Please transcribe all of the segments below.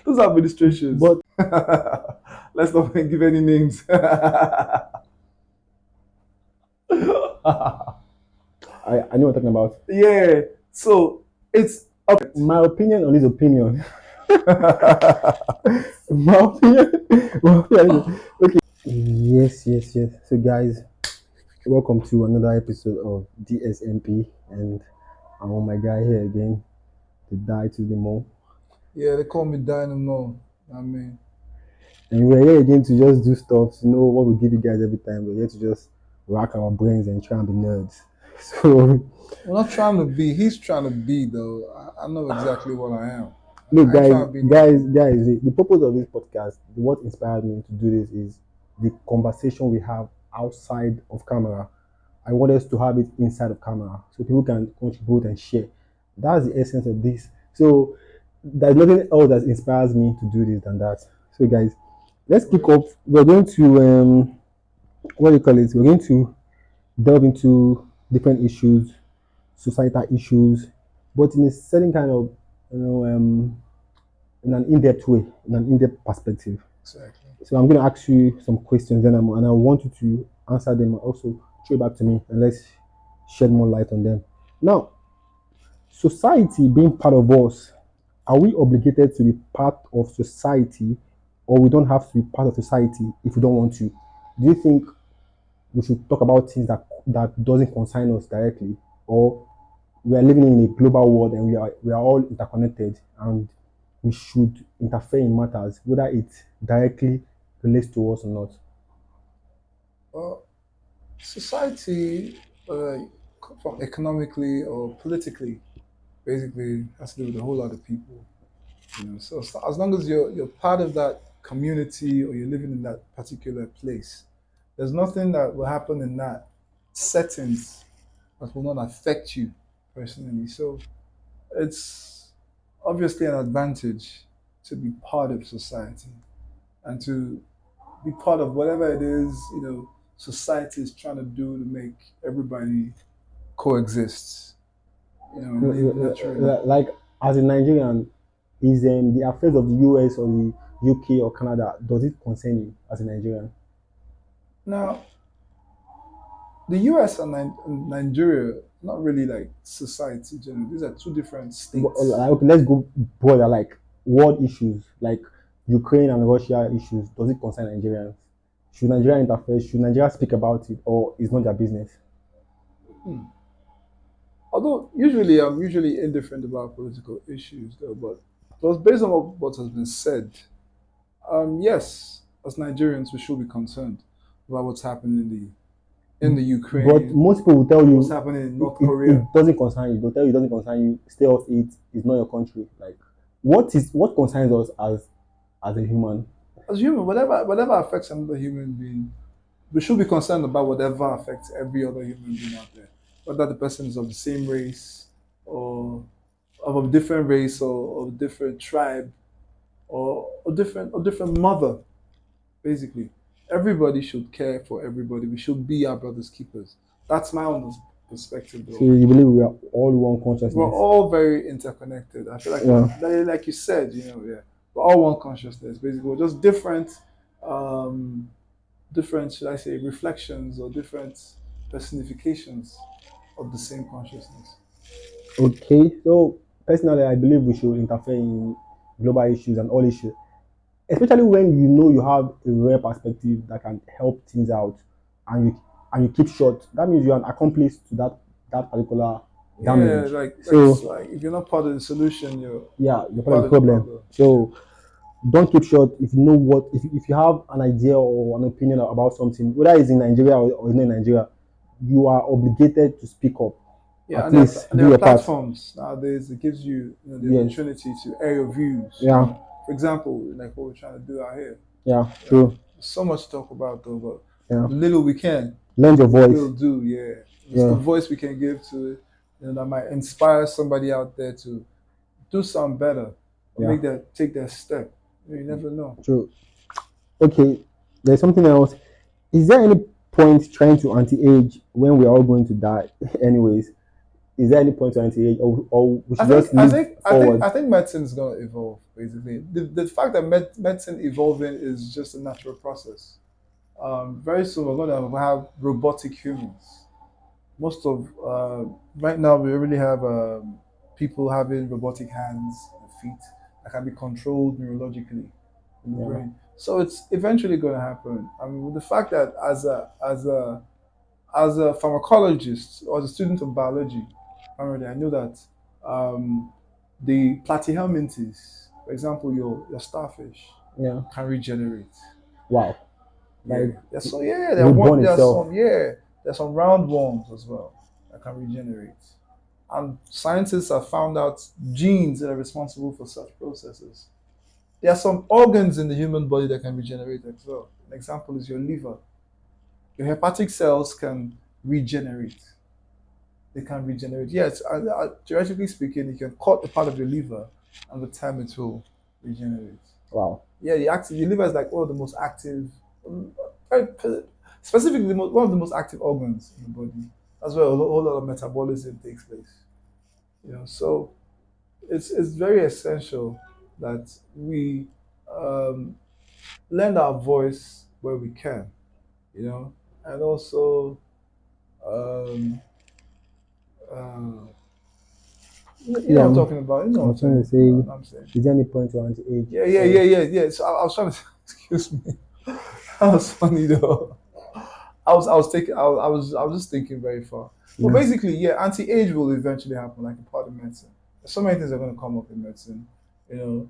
Those administrations. But Let's not give any names. I know what I'm talking about. Yeah. So it's My opinion on his opinion. my opinion. My opinion. Okay. Yes, yes, yes. So, guys, welcome to another episode of DSMP, and I'm on my guy here again to die to the more. yeah, they call me Dynamo. I mean, And we're here again to just do stuff, to know what we give you guys every time. We're here to just rack our brains and try and be nerds. So, we're not trying to be. He's trying to be though. I know exactly what I am. look, I ain't guys, trying to be guys, nothing. guys. The purpose of this podcast, what inspired me to do this, is the conversation we have outside of camera. I want us to have it inside of camera, so people can contribute and share. That's the essence of this. So there's nothing else that inspires me to do this than that. So, guys, let's kick off. We're going to what do you call it? We're going to delve into different issues, societal issues, but in a certain kind of you know in an in-depth way, in an in-depth perspective. Exactly. So I'm going to ask you some questions, then and I want you to answer them and also throw it back to me, and let's shed more light on them. Now, society being part of us, are we obligated to be part of society, or we don't have to be part of society if we don't want to? Do you think we should talk about things that doesn't concern us directly, or we are living in a global world and we are all interconnected and we should interfere in matters whether it directly relates to us or not? Well, society, from economically or politically, basically has to do with a whole lot of people. So as long as you're part of that community or you're living in that particular place, there's nothing that will happen in that settings that will not affect you personally. So it's obviously an advantage to be part of society and to be part of whatever it is, society is trying to do to make everybody coexist, and live naturally. Like, as a Nigerian, is the affairs of the US or the UK or Canada, does it concern you as a Nigerian? Now, the US and Nigeria, not really like society generally. These are two different states. Like, okay, let's go broader, like world issues, like Ukraine and Russia issues. Does it concern Nigerians? Should Nigeria interfere? Should Nigeria speak about it, or is not their business? Hmm. Although usually I'm usually indifferent about political issues, though, but based on what has been said, yes, as Nigerians we should be concerned about what's happening in the But Ukraine, most people will tell what's you happening in North it Korea. doesn't concern you. They'll tell you it doesn't concern you. Stay off it. It's not your country. Like, what concerns us as a human? As human, whatever affects another human being, we should be concerned about whatever affects every other human being out there, whether the person is of the same race or of a different race or of a different tribe or a different mother. Basically, everybody should care for everybody. We should be our brothers' keepers. That's my own perspective, So though. you believe we are all one We're consciousness? all very interconnected. I feel like Yeah. like you said, yeah, we're all one consciousness. Basically, we're just different, um, different, should I say, reflections or different personifications of the same consciousness. Okay. So personally, I believe we should interfere in global issues and all issues, especially when you know you have a rare perspective that can help things out, and you keep short. That means you're an accomplice to that particular Yeah, damage. like it's So like if you're not part of the solution, you're yeah, you're part of part the of the problem. problem. Yeah. So don't keep short. If you know what, if you have an idea or an opinion about something, whether it's in Nigeria or not in Nigeria, you are obligated to speak up. Yeah, At and least there do are your part. platforms nowadays that gives you, the Yes. opportunity to air your views. Yeah. For example, like what we're trying to do out here. Yeah. Yeah, True. there's so much to talk about though, but Yeah. the little we can, Lend your we voice. will do. Yeah, it's the Yeah. voice we can give to, that might inspire somebody out there to do something better or Yeah. make that take that step. You never know. True. Okay. There's something else. Is there any point trying to anti-age when we're all going to die anyways? is there any point to anti-age, or we I should think just I move think I think forward? I think medicine is going to evolve. Basically, the fact that medicine evolving is just a natural process. Very soon we're going to have robotic humans. Most of right now we already have people having robotic hands and feet that can be controlled neurologically in the Yeah, brain. So it's eventually going to happen. I mean, with the fact that as a pharmacologist or as a student of biology, already I know that um, the platyhelminthes, for example, your starfish, yeah. can regenerate. Wow, Yeah, like there are reborn itself. there's some round worms as well that can regenerate. And scientists have found out genes that are responsible for such processes. There are some organs in the human body that can regenerate as well. An example is your liver. Your hepatic cells can regenerate. They can regenerate. Yes, theoretically speaking, you can cut a part of your liver, and with time it will regenerate. Wow. Yeah, the liver is like one of the most active, um, very specifically one of the most active organs in the body. That's where a whole lot of metabolism takes place. So it's very essential that we um, lend our voice where we can. And also um, uh, you know Yeah, what I'm talking about. You know I what I'm was trying to saying. You know say, what I'm saying. is there any point to anti-age? Yeah, yeah, So yeah, yeah, yeah. So I was trying to excuse me. That was funny though. I was just thinking very far. But yeah, basically, yeah, anti-age will eventually happen, like a part of medicine. So many things are going to come up in medicine. You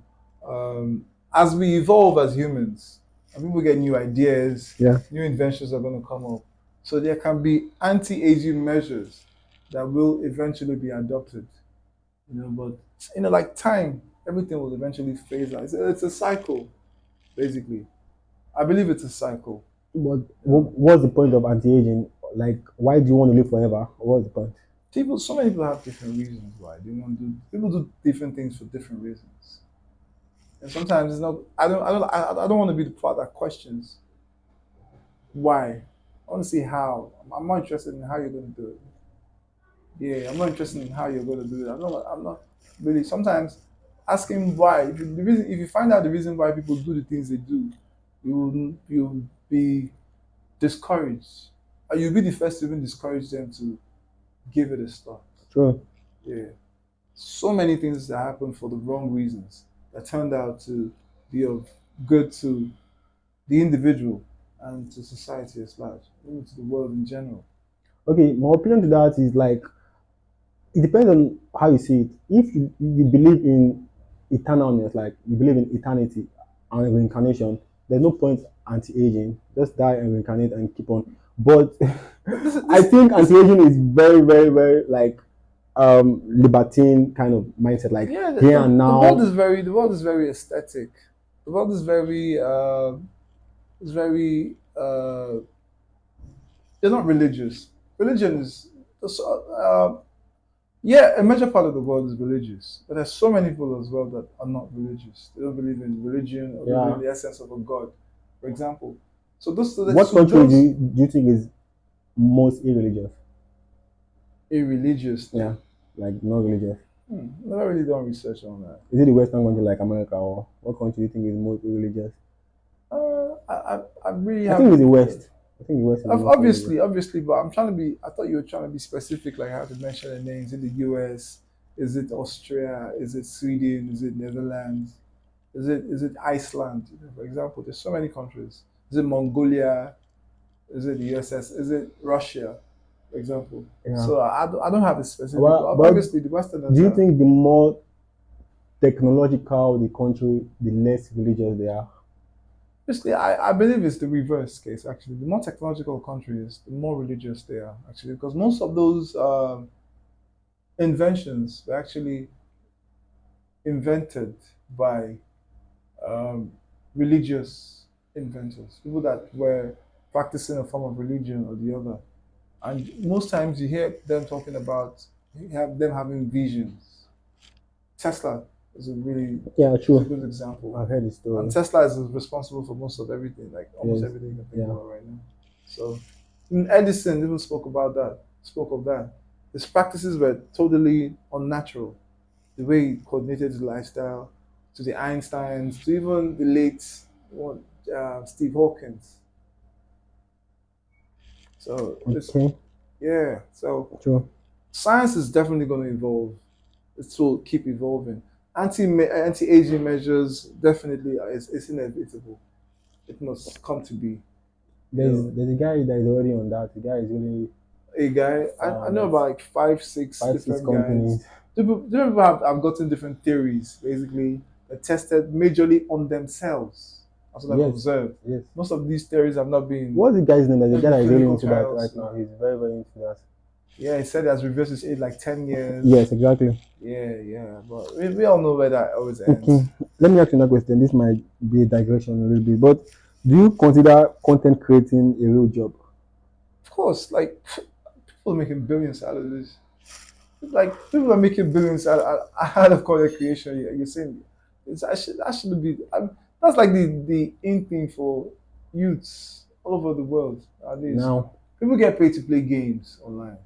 as we evolve as humans, and people get new ideas, yeah, new inventions are going to come up. So there can be anti-aging measures that will eventually be adopted. But like time, everything will eventually phase out. It's a cycle, basically. I believe it's a cycle. but You know, what's the point of anti-aging? Like, why do you want to live forever? What's the point? so many people have different reasons why they want to do. People do different things for different reasons, and sometimes it's not. I don't want to be the part that questions why. I want to see how. I'm not interested in how you're going to do it. Yeah, I'm not interested in how you're going to do it. I'm not really. Sometimes asking why. If you find out the reason why people do the things they do, you'll be discouraged. And you'll be the first to even discourage them to give it a start. True. Yeah. So many things that happen for the wrong reasons that turned out to be of good to the individual and to society as large, even to the world in general. Okay, my opinion to that is like it depends on how you see it. If you believe in eternalness, like you believe in eternity and reincarnation, there's no point anti-aging. Just die and reincarnate and keep on. But But this is I this think this anti-aging is very, very, very like libertine kind of mindset, like yeah, here and the world is now. very aesthetic. The world is very they're not religious. Religion is yeah, a major part of the world is religious, but there's so many people as well that are not religious. They don't believe in religion or don't believe Yeah. in the essence of a god, for example. So those What so country those do you think is most irreligious? irreligious Yeah, thing. like not religious. Never really done research on that. Is it the Western country like America, or what country do you think is most irreligious? I really I think it's the haven't. West. I think the West is the most irreligious. Obviously, but I'm trying to be. I thought you were trying to be specific, like how to mention the names in the U.S. Is it Austria? Is it Sweden? Is it Netherlands? Is it Iceland? For example, there's so many countries. Is it Mongolia? Is it the USS? Is it Russia? For example. Yeah. So I don't have a specific. But Obviously, the Westerners do you are. think the more technological the country, the less religious they are? Obviously, I believe it's the reverse case. Actually, the more technological countries, the more religious they are. Actually, because most of those inventions were actually invented by um, religious inventors, people that were practicing a form of religion or the other. And most times you hear them talking about you have them having visions. Tesla is a really Yeah, is a true. good example. I've heard the And story. Tesla is responsible for most of everything, like almost Yes. everything you can think Yeah. about right now. So Edison even spoke of that. His practices were totally unnatural. The way he coordinated his lifestyle, to the Einsteins, to even the late one, Steve Hawkins. So it's Okay, yeah. So true. science is definitely going to evolve. It will keep evolving. Anti-aging measures definitely is inevitable. It must come to be. You know, There's a guy that is already on that. The guy is really a guy. I know like about like five, six 5 6 different guys. companies. Different people have gotten different theories, basically, that tested majorly on themselves. That's what I've Yes, observed. yes. Most of these theories have not been What's the guy's name? There's a not guy been that is really clinical into that right trials. now. He's very, very into that. Yeah, he said he has reversed his age like 10 years. Yes, exactly. Yeah, yeah. But we all know where that always Okay, ends. let me ask you another question. This might be a digression a little bit, but do you consider content creating a real job? Of course, like people are making billions out of this. Like people are making billions out of content creation. You're saying that should be. That's like the in thing for youths all over the world nowadays. Now, People get paid to play games online.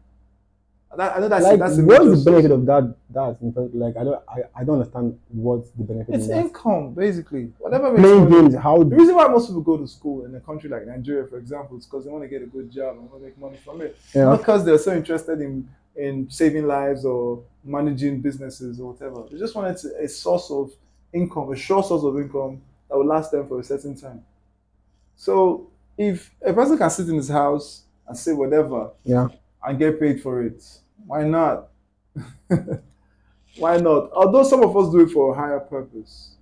I know like, that's a what's major the source benefit of of. that? That in fact, like, I don't understand what's the benefit It's in that. income basically. Whatever makes Playing money. games, how? The reason why most people go to school in a country like Nigeria, for example, is because they want to get a good job and want to make money from it. Yeah, Not because they're so interested in saving lives or managing businesses or whatever. They just wanted a source of income, a sure source of income that will last them for a certain time. So if a person can sit in his house and say whatever yeah, and get paid for it, why not? Why not? Although some of us do it for a higher purpose,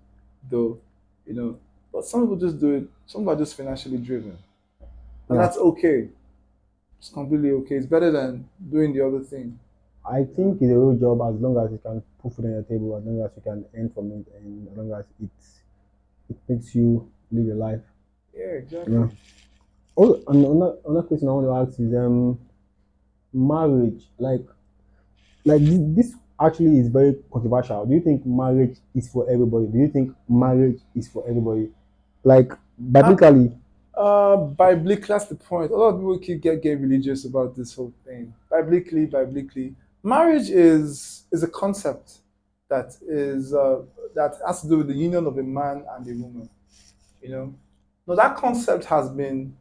though, you know, but some people just do it. Some are just financially driven, and yeah. that's okay. It's completely okay. It's better than doing the other thing. I think it's a real job as long as you can put food on your table, as long as you can earn from it, and as long as it makes you live your life. Yeah, Yeah. exactly. Oh, and another question I want to ask is marriage. Like this actually is very controversial. Do you think marriage is for everybody? Do you think marriage is for everybody? Like Uh, biblically, biblically, that's the point. A lot of people keep get religious about this whole thing. Biblically, marriage is a concept that is that has to do with the union of a man and a woman. You know, now that concept has been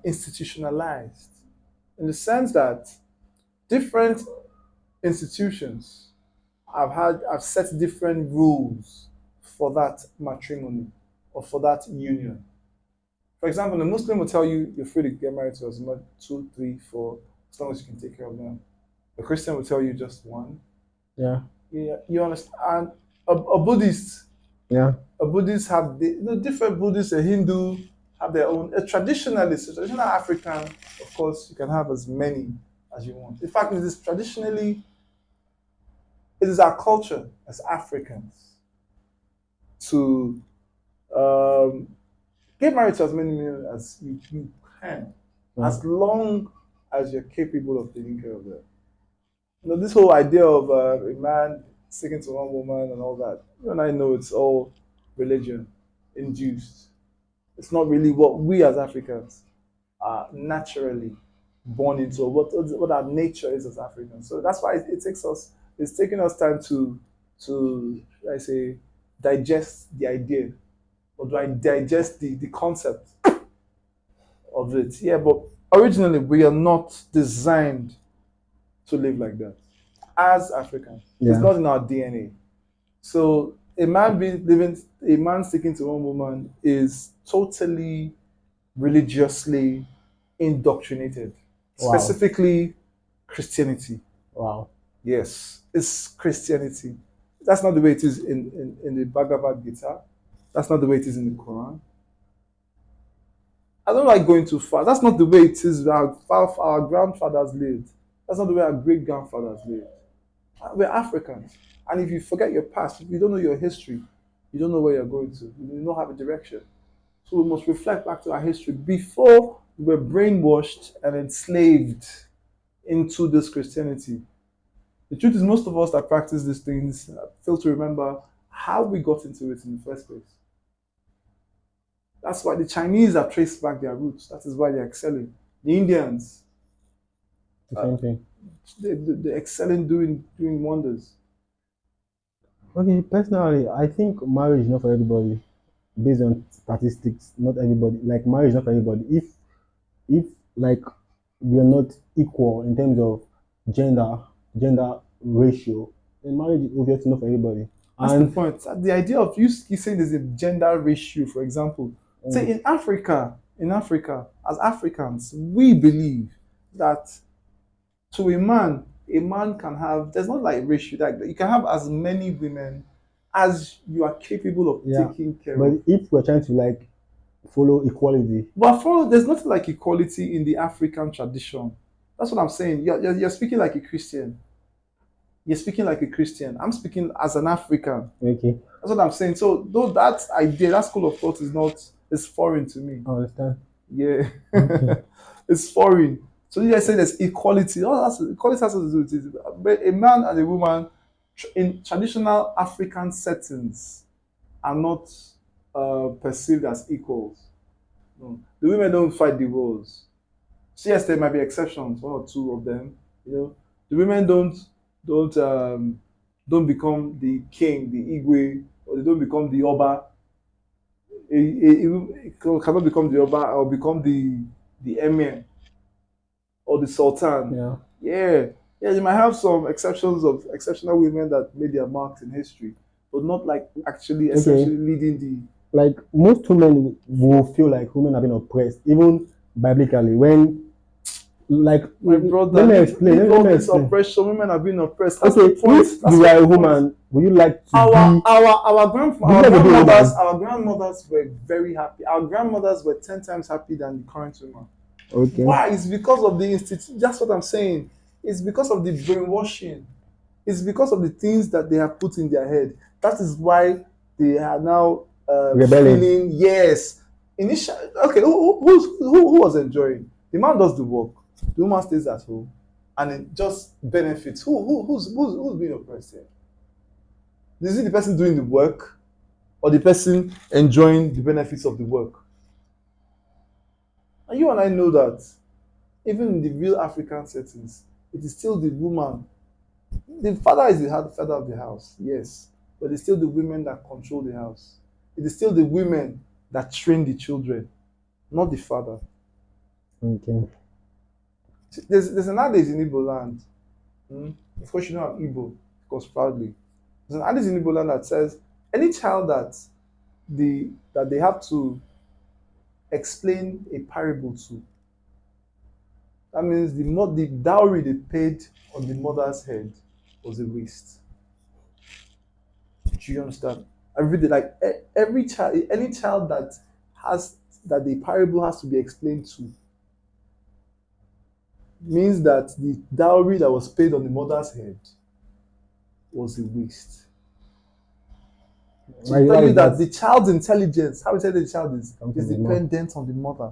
institutionalized in the sense that different institutions have set different rules for that matrimony or for that union. For example, the Muslim will tell you you're free to get married to as much two, three, four, as long as you can take care of them. The Christian will tell you just one. yeah, Yeah, you understand. And a Buddhist, yeah, a Buddhist have different Buddhists. A Hindu have their own. A traditionalist, a traditional African, of course, you can have as many as you want. In fact, it is our culture as Africans to um, get married to as many men as you can, yeah. as long as you're capable of taking care of them. This whole idea of a man sticking to one woman and all that, you and I know it's all religion induced. It's not really what we as Africans are naturally born into, or what our nature is as Africans. So that's why it's taking us time to I say digest the idea, or do I digest the concept of it? Yeah, but originally we are not designed to live like that as Africans. It's Yeah. not in our DNA. So a man sticking to one woman is totally religiously indoctrinated, Wow. specifically Christianity. Wow. Yes, it's Christianity. That's not the way it is in the Bhagavad Gita. That's not the way it is in the Quran. I don't like going too far. That's not the way it is our grandfathers lived. That's not the way our great grandfathers lived. We're Africans. And if you forget your past, if you don't know your history, you don't know where you're going to. You don't have a direction. So we must reflect back to our history before we were brainwashed and enslaved into this Christianity. The truth is, most of us that practice these things fail to remember how we got into it in the first place. That's why the Chinese have traced back their roots. That is why they're excelling. The Indians, The Uh, same thing. they excel in doing wonders. Okay, personally, I think marriage is not for everybody. Based on statistics, not everybody. Like marriage is not for everybody. If like we are not equal in terms of gender gender ratio, then marriage is obviously not for everybody. That's the And point. The idea of you saying there's a gender ratio, for example. Say as Africans, we believe that to a man can have. There's not like ratio that you can have as many women as you are capable of yeah, taking care but of. if we're trying to like follow equality, But for there's nothing like equality in the African tradition. That's what I'm saying. You're speaking like a Christian. You're speaking like a Christian. I'm speaking as an African. okay, That's what I'm saying. So though that idea, that school of thought is foreign to me. I understand. Yeah. Okay, It's foreign. So you guys say there's equality. Oh, that's equality has to do with it. But a man and a woman in traditional African settings are not perceived as equals. No. The women don't fight the wars. So yes, there might be exceptions, one or two of them. You know, the women don't don't become the king, the igwe, or they don't become the oba. It cannot become the oba or become the emir or the sultan. yeah, Yeah, yeah, you might have some exceptions of exceptional women that made their marks in history, but not like actually okay. essentially leading the Like most women will feel like women have been oppressed, even biblically. When like my let brother, me explain. leave Let all me this explain. oppression. Women are being oppressed. That's the Okay, point. if That's you what are the a point. woman, would you like to be? Would you like to be a woman? Our grandmothers were very happy. Our grandmothers were 10 times happy than the current women. Okay, Why? It's because of the institute. That's what I'm saying. It's because of the brainwashing. It's because of the things that they have put in their head. That is why they are now rebelling. feeling yes. Initially, okay, who was enjoying? The man does the work. The woman stays at home, and it just benefits. Who's being oppressed here? Is it the person doing the work, or the person enjoying the benefits of the work? And you and I know that even in the real African settings, it is still the woman. The father is the father of the house, yes, but it's still the women that control the house. It is still the women that train the children, not the father. Okay. There's an adage in Igbo land. Of course, you know I'm Igbo, because proudly. There's an adage in Igbo land that says any child that they have to explain a parable to, that means the dowry they paid on the mother's head was a waste. Do you understand? Every day, like every child, any child has that the parable has to be explained to means that the dowry that was paid on the mother's head was a waste. So to tell Why you is that that? the child's intelligence, how intelligent the child Come is from the mom. dependent on the mother.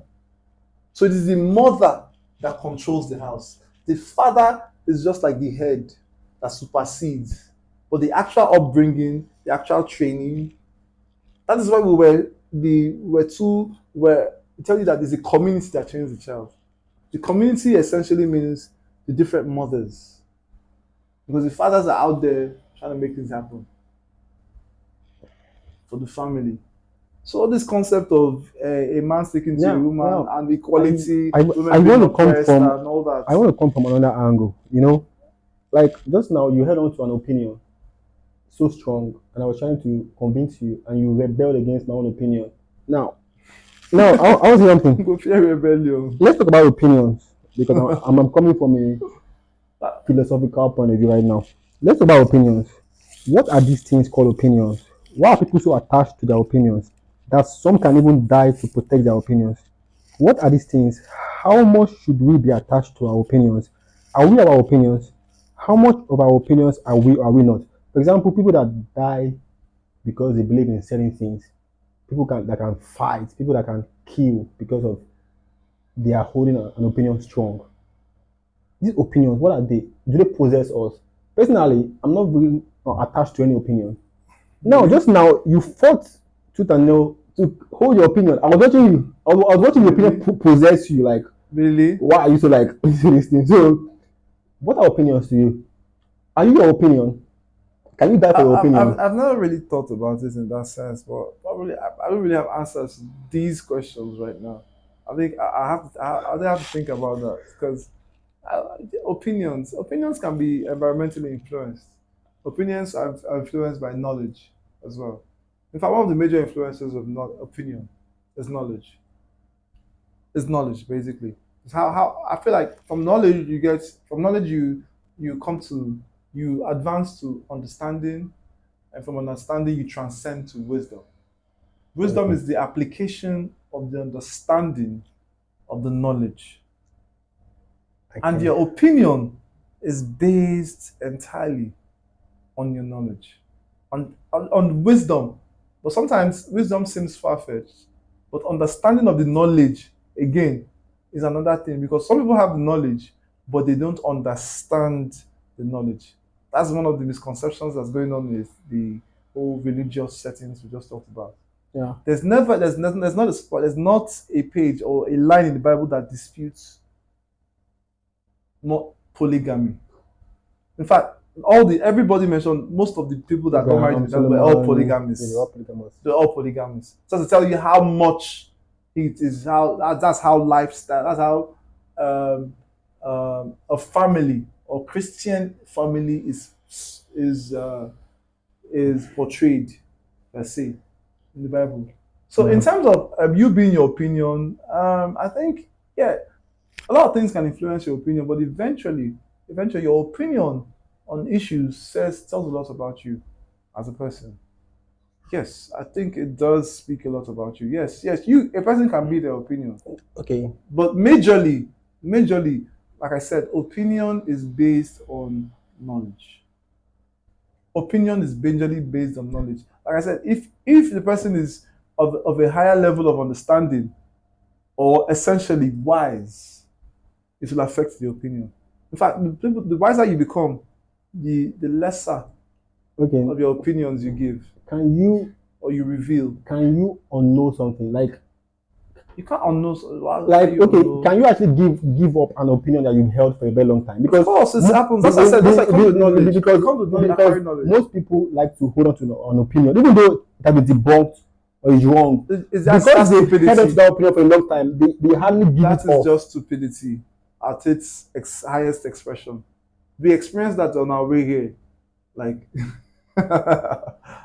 So it is the mother that controls the house. The father is just like the head that supersedes. But the actual upbringing, the actual training, that is why we tell you that there's a community that trains the child. The community essentially means the different mothers. Because the fathers are out there trying to make things happen for the family. So all this concept of a man sticking to a Now, woman now, and I, equality, I, I women being want to come oppressed from, and all that. I want to come from another angle. Like just now, you held on to an opinion so strong, and I was trying to convince you, and you rebelled against my own opinion. Now, I was something. Go fear rebellion. Let's talk about opinions because I'm coming from a philosophical point of view right now. Let's talk about opinions. What are these things called opinions? Why are people so attached to their opinions that some can even die to protect their opinions? What are these things? How much should we be attached to our opinions? Are we our opinions? How much of our opinions are we or are we not? For example, people that die because they believe in certain things, that can fight, people that can kill because of they are holding an opinion strong. These opinions, what are they? Do they possess us? Personally, I'm not really attached to any opinion. Now, Really? just now, you fought tooth and nail to hold your opinion. I was watching you. I was watching your opinion Really? possess you. Like, Really? why are you so like this thing? So, What are opinions to you? Are you your opinion? Can you die for your opinion? I've never really thought about it in that sense, but probably I don't really have answers to these questions right now. I think I have to think about that because opinions can be environmentally influenced. Opinions are influenced by knowledge as well. In fact, one of the major influences of not opinion is knowledge. Is knowledge basically. It's how I feel like from knowledge you come to you advance to understanding, and from understanding you transcend to wisdom. Wisdom Okay. is the application of the understanding of the knowledge. And Okay. your opinion is based entirely on your knowledge, on wisdom. But sometimes wisdom seems far fetched. But understanding of the knowledge, again, is another thing because some people have the knowledge, but they don't understand the knowledge. That's one of the misconceptions that's going on with the whole religious settings we just talked about. Yeah. There's not a page or a line in the Bible that disputes not polygamy. In fact, all the everybody mentioned, most of the people that got married in Abraham, the Bible were all Solomon, yeah, they're all polygamists. polygamous. They're all polygamists. So to tell you how much it is, that's how lifestyle, that's how a family or Christian family is uh, is portrayed per se in the Bible. So in Yeah. terms of you being your opinion, I think yeah, a lot of things can influence your opinion, but eventually your opinion on issues tells a lot about you as a person. Yes, I think it does speak a lot about you. Yes, you a person can be their opinion, Okay. but majorly, like I said, opinion is based on knowledge. Opinion is majorly based on knowledge. Like I said, if the person is of a higher level of understanding or essentially wise, it will affect the opinion. In fact, the wiser you become, the lesser Okay. of your opinions you give Can you or you reveal. unknow something? You can't unknow. How Like you okay, unknow? can you actually give up an opinion that you've held for a very long time? Of Because course, it mo- happens. That's what I said. That's why it comes with knowledge. It because comes with knowledge, because acquiring knowledge. most people like to hold on to an opinion, even though that is debunked or is wrong, because That's they've held on to stupidity. that opinion for a long time. They hardly give it That is off. just stupidity at its highest expression. We experienced that on our way here. Like,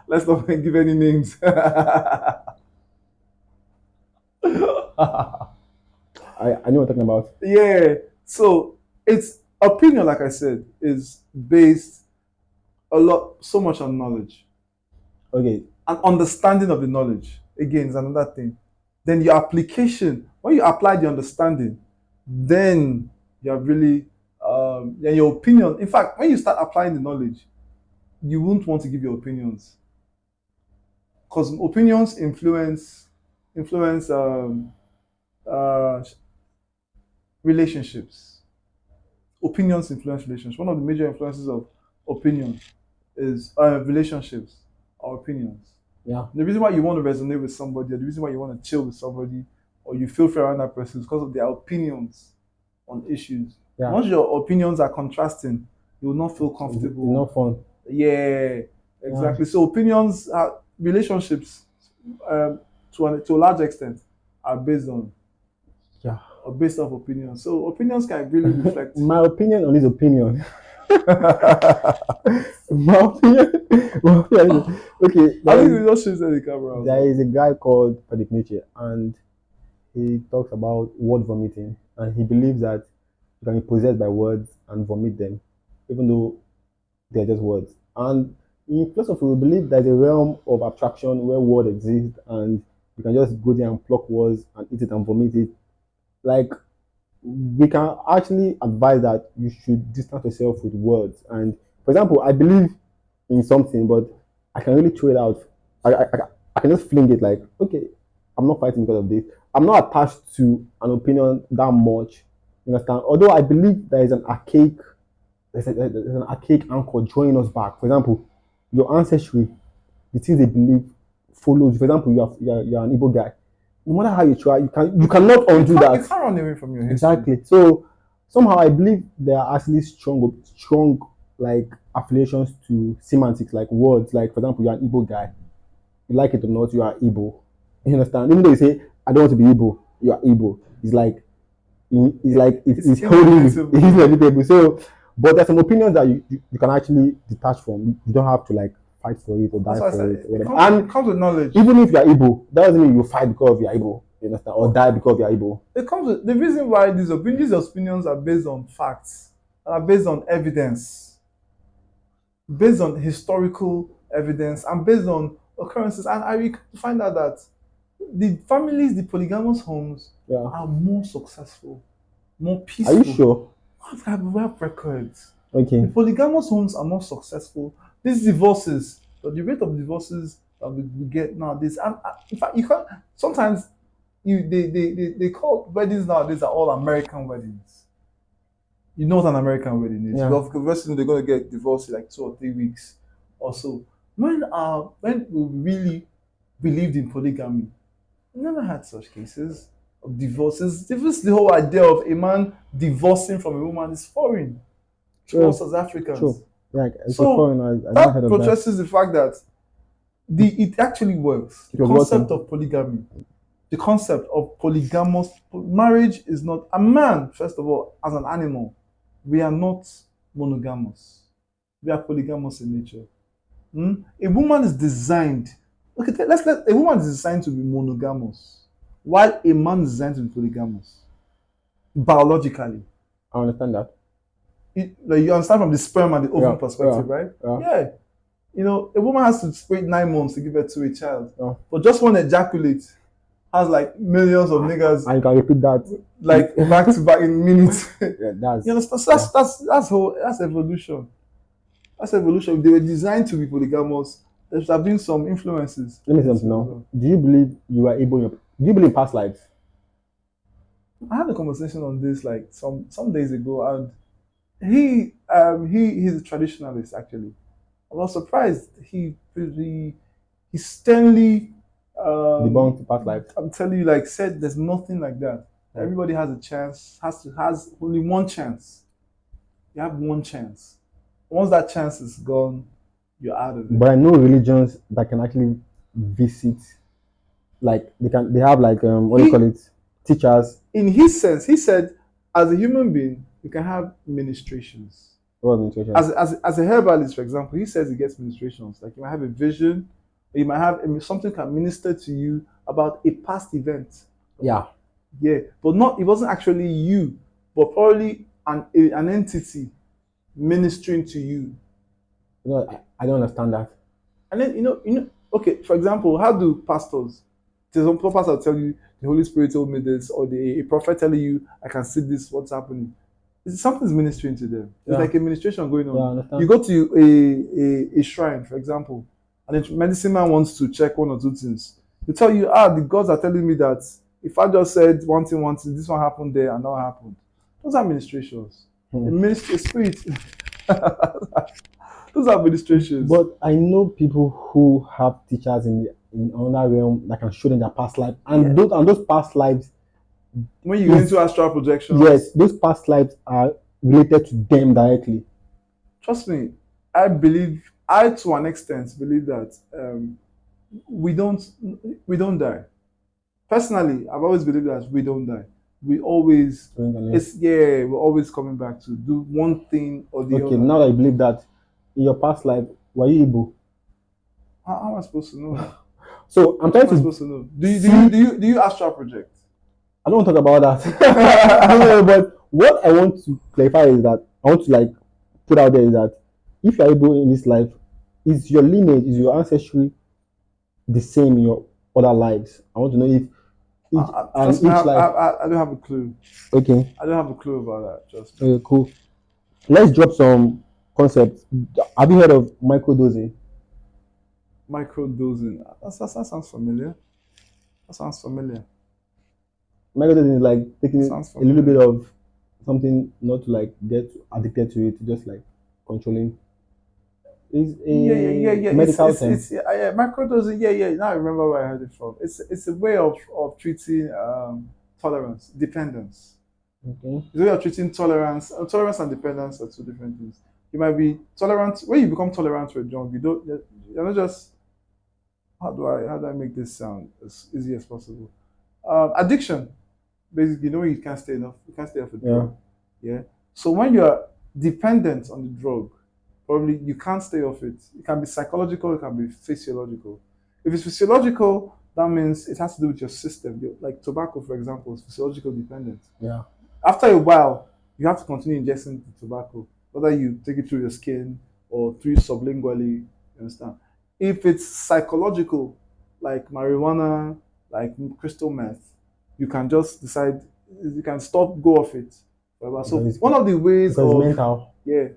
let's not give any names. I know what I'm talking about. Yeah. So it's opinion, like I said, is based so much on knowledge Okay. and understanding of the knowledge. Again, is another thing. Then your application, when you apply the understanding, then you're really, then your opinion. In fact, when you start applying the knowledge, you won't want to give your opinions because opinions influence uh, relationships. Opinions influence relationships. One of the major influences of opinion is relationships or opinions. Yeah. The reason why you want to resonate with somebody, or the reason why you want to chill with somebody, or you feel free around that person is because of their opinions on issues. Yeah. Once your opinions are contrasting, you will not feel It's comfortable. not fun. Yeah, Yeah. exactly. So opinions, relationships, to a large extent, are based on Yeah. or based off opinions. So opinions can really reflect. My opinion on his opinion. my opinion. Okay. I think we just shifted the camera as There well. is a guy called Patrick Nietzsche, and he talks about word vomiting, and he believes that you can be possessed by words and vomit them, even though they're just words. And in philosophy, we believe there's a realm of abstraction where word exists, and you can just go there and pluck words and eat it and vomit it. Like we can actually advise that you should distance yourself with words. And for example, I believe in something, but I can really throw it out. I can just fling it like, okay, I'm not fighting because of this. I'm not attached to an opinion that much. You understand? Although I believe there is there's an archaic anchor drawing us back. For example, your ancestry, the things they believe follows. For example, you're an Igbo guy. No matter how you try, you cannot You undo can't, you that. can't run away from your history. Exactly. So somehow I believe there are actually strong like affiliations to semantics, like words. Like for example, you're an Igbo guy, you like it or not, you are Igbo. You understand? Even though you say I don't want to be Igbo, you are Igbo. It's like it's holding you. It's inevitable. inevitable. So, but there's some opinions that you can actually detach from. You don't have to like fight for it or That's die why I for said it or it whatever. comes, it And comes with knowledge. even if you're Igbo, that doesn't mean you fight because of your Igbo. You understand? Or die because you're Igbo. It comes with the reason why these opinions are based on facts, are based on evidence, based on historical evidence, and based on occurrences. And I find out that the polygamous homes Yeah. are more successful, more Are you peaceful. sure? We have records. The Okay. polygamous homes are more successful. These divorces, the rate of divorces that we get nowadays, and in fact, you can't. Sometimes they call weddings nowadays are all American weddings. You know what an American wedding is. Yeah. Well, the they're going to get divorced in like 2 or 3 weeks or so. When we really believed in polygamy, we never had such cases of divorces. Even the whole idea of a man divorcing from a woman is foreign to us True. as Africans. True. Like it's a So foreign. I never heard that of that. protests the fact that it actually works. It The was concept working. of polygamy, the concept of polygamous marriage is not a man. First of all, as an animal, we are not monogamous. We are polygamous in nature. Hmm? A woman is designed. Okay, let's let a woman is designed to be monogamous, while a man is designed to be polygamous biologically. I understand that. Like you understand from the sperm and the Yeah. ovum Yeah. perspective, right? Yeah. Yeah. A woman has to wait 9 months to give birth to a child, Yeah. but just one ejaculate has like millions of niggas And you can repeat that. like back to back in minutes. Yeah, You that's understand? So that's evolution. That's evolution. If they were designed to be polygamous, there should have been some influences let me say into something as now. well. Do you believe you are able do you believe in past lives? I had a conversation on this like some days ago, and he's a traditionalist actually. I was surprised. He sternly Debunked past lives. I'm telling you, like said there's nothing like that. Mm. Everybody has a chance, has only one chance. You have one chance. Once that chance is gone, you're out of it. But I know religions that can actually visit, like they have like what do you He call it, teachers. in his sense, he said, as a human being, you can have ministrations. What administration? As a herbalist, for example, he says he gets ministrations. Like you might have a vision, or you might have something can minister to you about a past event. Yeah. Yeah, but not it wasn't actually you, but probably an entity ministering to you. You know, I don't understand that. And then okay, for example, how do pastors? Some pastors will tell you the Holy Spirit told me this, or a prophet telling you I can see this, what's happening. Something's ministering to them. It's Yeah. like a ministration going on. Yeah, I understand. You go to a shrine, for example, and the medicine man wants to check one or two things. They tell you, the gods are telling me that if I just said one thing, this one happened there and that one happened. Those are ministrations. Hmm. A spirit. Those are ministrations. But I know people who have teachers in another realm that can show them their past life, and Yeah. those past lives, When you go into astral projections, yes, those past lives are related to them directly. trust me, I to an extent believe that we don't we don't die. Personally, I've always believed that we don't die. We always we're always coming back to do one thing or the Okay, other. now that I believe that in your past life, were you Igbo? How am I supposed to know? So I'm How trying am I to. supposed to know? Do you astral project? I don't want to talk about that. No, but what I want to clarify is that I want to like put out there is that if you're able in this life, is your lineage, is your ancestry the same in your other lives? I want to know if each and Trust me, each life. I don't have a clue. Okay. I don't have a clue about that. Trust me. Okay, cool. Let's drop some concepts. Have you heard of microdosing? Microdosing. That sounds familiar. That sounds familiar. Microdosing is like taking Sounds a little familiar. bit of something, not to like get addicted to it, just like controlling. Is Yeah. a medical term. Yeah, microdosing. Yeah. Now I remember where I heard it from. It's a way of treating tolerance, dependence. Okay. It's way of treating tolerance. Tolerance and dependence are two different things. You might be tolerant when you become tolerant to a job. You're not just how do I make this sound as easy as possible? Addiction, basically, you know when you can't stay off a Yeah. drug. Yeah. So when you're dependent on the drug, probably you can't stay off it. It can be psychological, it can be physiological. If it's physiological, that means it has to do with your system. Like tobacco, for example, is physiological dependent. Yeah. After a while, you have to continue ingesting the tobacco, whether you take it through your skin or through sublingually. You understand? If it's psychological, like marijuana, like crystal meth, you can just decide you can stop, go off it forever. So Because one of the ways because of mental. yeah,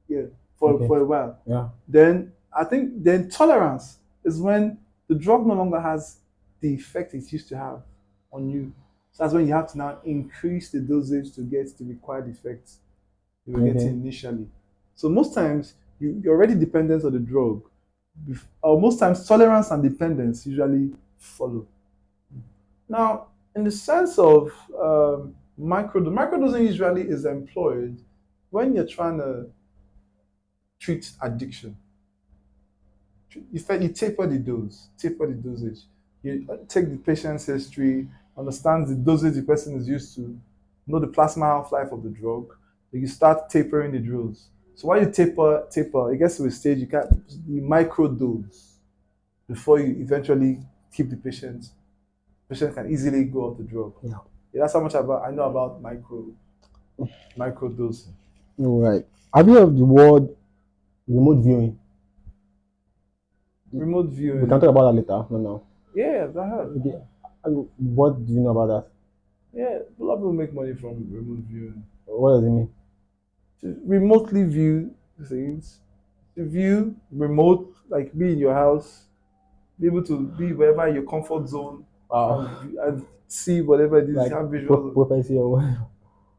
yeah, Okay. for a while. Yeah. Then I think then tolerance is when the drug no longer has the effect it used to have on you. So that's when you have to now increase the dosage to get the required effects you were getting Okay. initially. So most times you're already dependent on the drug. Or most times tolerance and dependence usually follow. Now, in the sense of microdosing usually is employed when you're trying to treat addiction. You taper the dosage. You take the patient's history, understand the dosage the person is used to, know the plasma half life of the drug. Then you start tapering the dose. So while you taper, it gets to a stage you micro dose before you eventually keep the patient. The patient can easily go off the drug. Yeah. Yeah, that's how much about I know about micro dosing. All right. Have you heard of the word remote viewing? Remote We can viewing. talk about that later. No, no. Yeah, that have. Okay. What do you know about that? Yeah, a lot of people make money from remote viewing. What does it mean? To remotely view things, to view remote, like be in your house, be able to be wherever your comfort zone and see whatever it is, Like have visuals. prophecy or what?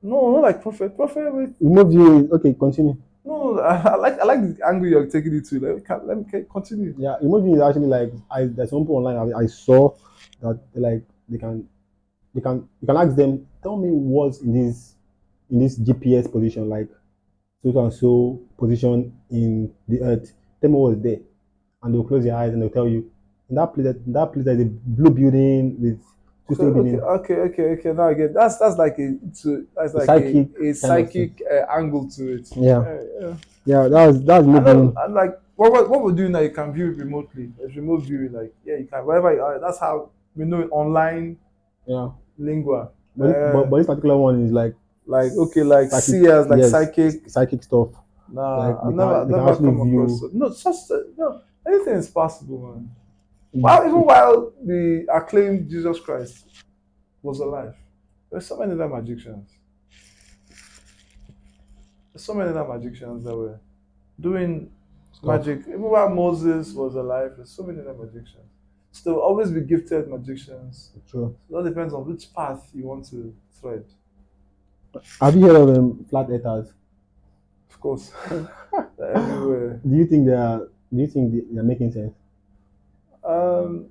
No, not like prophet. Prophet, wait. Remote viewing. Okay, continue. No, I like the angle you're taking it to. Let me continue. Yeah, remote viewing is actually like there's some people online I saw that like you can ask them, tell me what's in this GPS position, like so and so position in the earth. Tell me what's there. And they'll close their eyes and they'll tell you in that place there's a blue building with Okay, two-story okay, building. okay, okay, okay. Now I get that's like that's A like psychic a kind of thing. psychic angle to it. Yeah. Yeah. Yeah, that's I remote know, viewing. and like what we're doing now, you can view it remotely. It's remote viewing, like yeah, you can wherever you are. That's how we know it online Yeah. lingua. But this particular one is Like okay, like psychic, seers, like yes, psychic. psychic stuff. Like Nah, I've never they can never actually come across view. it. No, just no, anything is possible, man. Even while the acclaimed Jesus Christ was alive, there's so many other magicians. There's so many other magicians that were doing Stuff. magic. Even while Moses was alive, there's so many other magicians. So there will always be gifted magicians. True. So that depends on which path you want to thread. Have you heard of flat earthers? Of course, they're everywhere. Do you think they are? Do you think they are making sense? Um,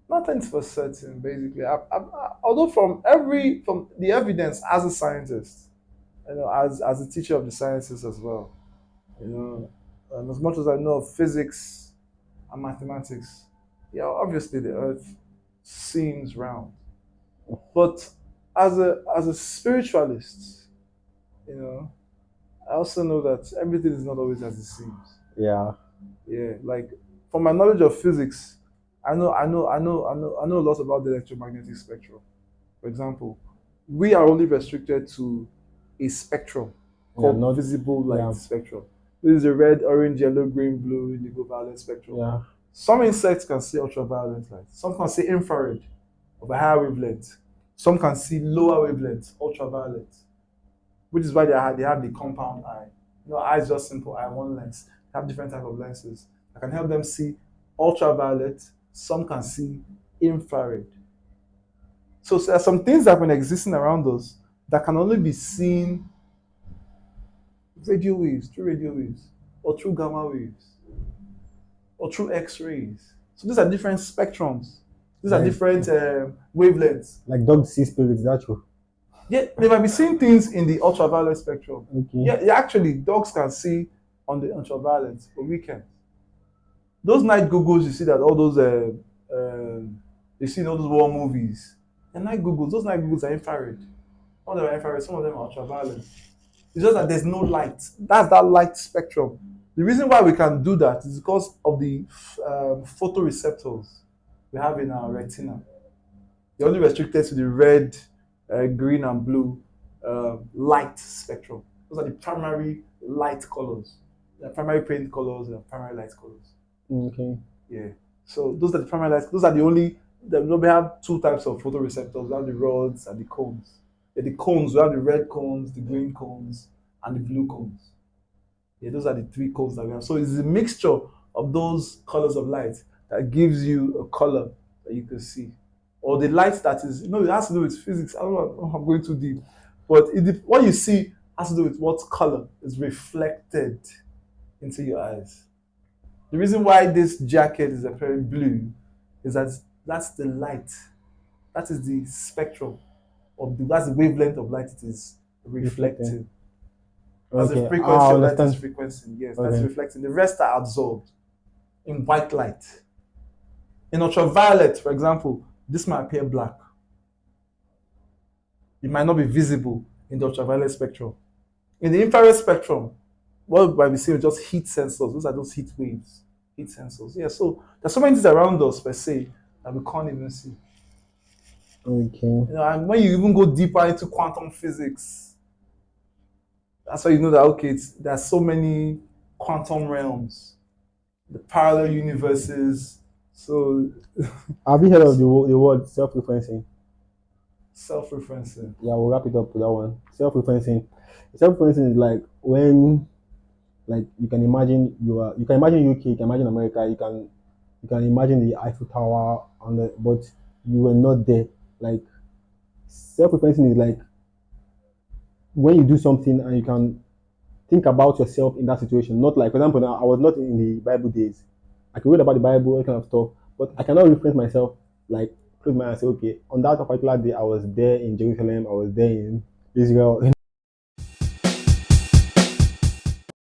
Nothing's for certain, basically. Although from the evidence as a scientist, as a teacher of the sciences as well, and as much as I know of physics and mathematics, yeah, obviously the Earth seems round. But as a spiritualist, you know, I also know that everything is not always as it seems. Yeah. Yeah, like from my knowledge of physics, I know a lot about the electromagnetic spectrum. For example, we are only restricted to a spectrum Yeah. called Not. visible light Yeah. spectrum. This is the red, orange, yellow, green, blue, indigo, violet spectrum. Yeah. Some insects can see ultraviolet light. Some can see infrared of a higher wavelength. Some can see lower wavelength, ultraviolet, which is why they have the compound eye. Eye is just simple eye, one lens. They have different type of lenses. I can help them see ultraviolet. Some can see infrared. So there are some things that have been existing around us that can only be seen through radio waves, or through gamma waves, or through X-rays. So these are different spectrums. These are Like different wavelengths. dogs see spirits. That's true. Yeah, they might be seeing things in the ultraviolet spectrum. Okay. Yeah, yeah, actually, dogs can see on the ultraviolet for weekends. Those night googles, you see that all those, you see in all those war movies. The night googles, those night googles are infrared. Some of them are infrared, some of them are ultraviolet. It's just that there's no light. That's that light spectrum. The reason why we can do that is because of the photoreceptors we have in our retina. They're only restricted to the red, green, and blue light spectrum. Those are the primary light colors. The primary paint colors and primary light colors. Okay. Yeah. So those are the primary lights. Those are the only. We have two types of photoreceptors. We have the rods and the cones. Yeah, the cones. We have the red cones, the green cones, and the blue cones. Yeah, those are the three codes that we have. So it's a mixture of those colors of light that gives you a color that you can see. Or the light that is, it has to do with physics. I don't know if I'm going too deep. But what you see has to do with what color is reflected into your eyes. The reason why this jacket is appearing blue is that that's the light. That is the spectrum that's the wavelength of light it is Reflecting. reflecting. That's the Okay. frequency I of light is understand. frequency. Yes, that's Okay. reflecting. The rest are absorbed in white light. In ultraviolet, for example, this might appear black. It might not be visible in the ultraviolet spectrum. In the infrared spectrum, what might be seeing is just heat sensors. Those are those heat waves, heat sensors. Yeah, so there's so many things around us per se that we can't even see. Okay. And when you even go deeper into quantum physics, that's why you know that okay, there's so many quantum realms, the parallel universes. So Have you heard of the word self-referencing? self-referencing. Yeah, we'll wrap it up with that one. Self-referencing. Self-referencing is like when, like, you can imagine UK, you can imagine America, you can imagine the Eiffel Tower on the, but you were not there. Like, self-referencing is like when you do something and you can think about yourself in that situation. Not like, for example, now I was not in the Bible days. I can read about the Bible, that kind of stuff, but I cannot reference myself, like close my eyes and say, okay, on that particular day I was there in Jerusalem, I was there in Israel,